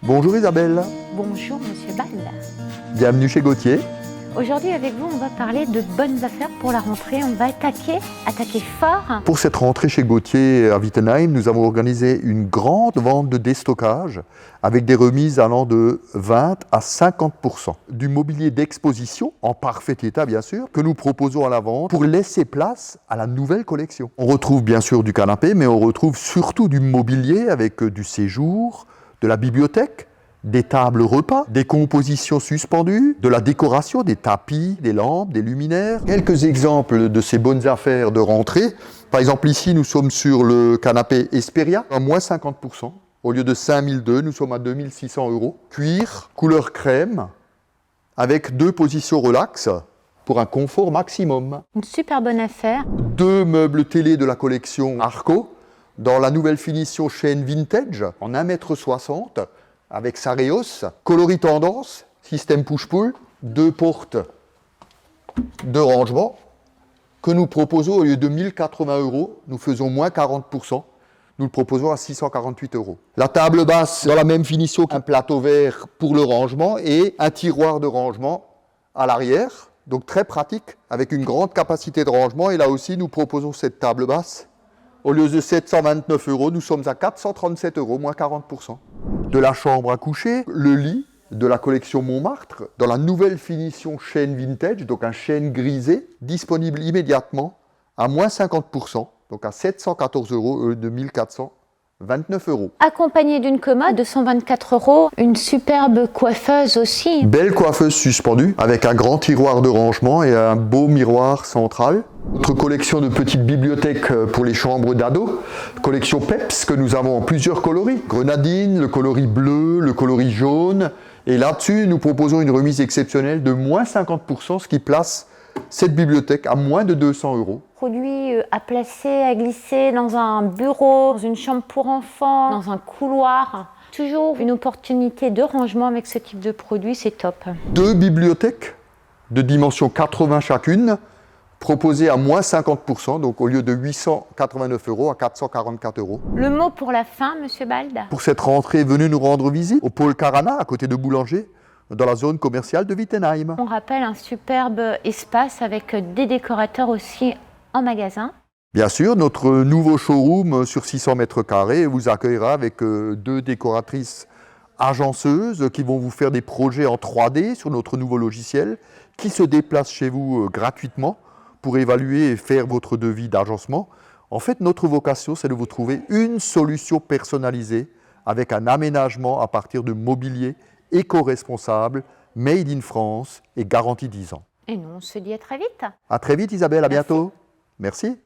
Bonjour Isabelle. Bonjour Monsieur Ball. Bienvenue chez Gauthier. Aujourd'hui avec vous, on va parler de bonnes affaires pour la rentrée. On va attaquer fort. Pour cette rentrée chez Gauthier à Wittenheim, nous avons organisé une grande vente de déstockage avec des remises allant de 20 à 50%. Du mobilier d'exposition, en parfait état bien sûr, que nous proposons à la vente pour laisser place à la nouvelle collection. On retrouve bien sûr du canapé, mais on retrouve surtout du mobilier avec du séjour, de la bibliothèque, des tables repas, des compositions suspendues, de la décoration, des tapis, des lampes, des luminaires. Quelques exemples de ces bonnes affaires de rentrée. Par exemple, ici, nous sommes sur le canapé Hesperia, à moins 50%. Au lieu de 5002, nous sommes à 2600 €. Cuir, couleur crème, avec 2 positions relax pour un confort maximum. Une super bonne affaire. 2 meubles télé de la collection Arco, dans la nouvelle finition chaîne vintage, en 1,60 m, avec Sareos, coloris tendance, système push-pull, 2 portes de rangement, que nous proposons au lieu de 1080 €, nous faisons moins 40%, nous le proposons à 648 €. La table basse, dans la même finition, un plateau vert pour le rangement et un tiroir de rangement à l'arrière, donc très pratique, avec une grande capacité de rangement. Et là aussi, nous proposons cette table basse. Au lieu de 729 €, nous sommes à 437 €, moins 40%. De la chambre à coucher, le lit de la collection Montmartre, dans la nouvelle finition chêne vintage, donc un chêne grisé, disponible immédiatement à moins 50%, donc à 714 € de 1429 €. Accompagné d'une commode de 124 €, une superbe coiffeuse aussi. Belle coiffeuse suspendue, avec un grand tiroir de rangement et un beau miroir central. Notre collection de petites bibliothèques pour les chambres d'ados, collection PEPS que nous avons en plusieurs coloris. Grenadine, le coloris bleu, le coloris jaune. Et là-dessus, nous proposons une remise exceptionnelle de moins 50%, ce qui place cette bibliothèque à moins de 200 €. Produit à placer, à glisser dans un bureau, dans une chambre pour enfants, dans un couloir. Toujours une opportunité de rangement avec ce type de produit, c'est top. 2 bibliothèques de dimension 80 chacune, proposées à moins 50%, donc au lieu de 889 € à 444 €. Le mot pour la fin, Monsieur Bald. Pour cette rentrée, venez nous rendre visite au pôle Carana, à côté de Boulanger, dans la zone commerciale de Wittenheim. On rappelle un superbe espace avec des décorateurs aussi en magasin. Bien sûr, notre nouveau showroom sur 600 m² vous accueillera avec 2 décoratrices agenceuses qui vont vous faire des projets en 3D sur notre nouveau logiciel, qui se déplacent chez vous gratuitement pour évaluer et faire votre devis d'agencement. En fait, notre vocation, c'est de vous trouver une solution personnalisée avec un aménagement à partir de mobilier éco-responsable, made in France et garantie 10 ans. Et nous, on se dit à très vite. À très vite Isabelle, à Merci. bientôt. Merci.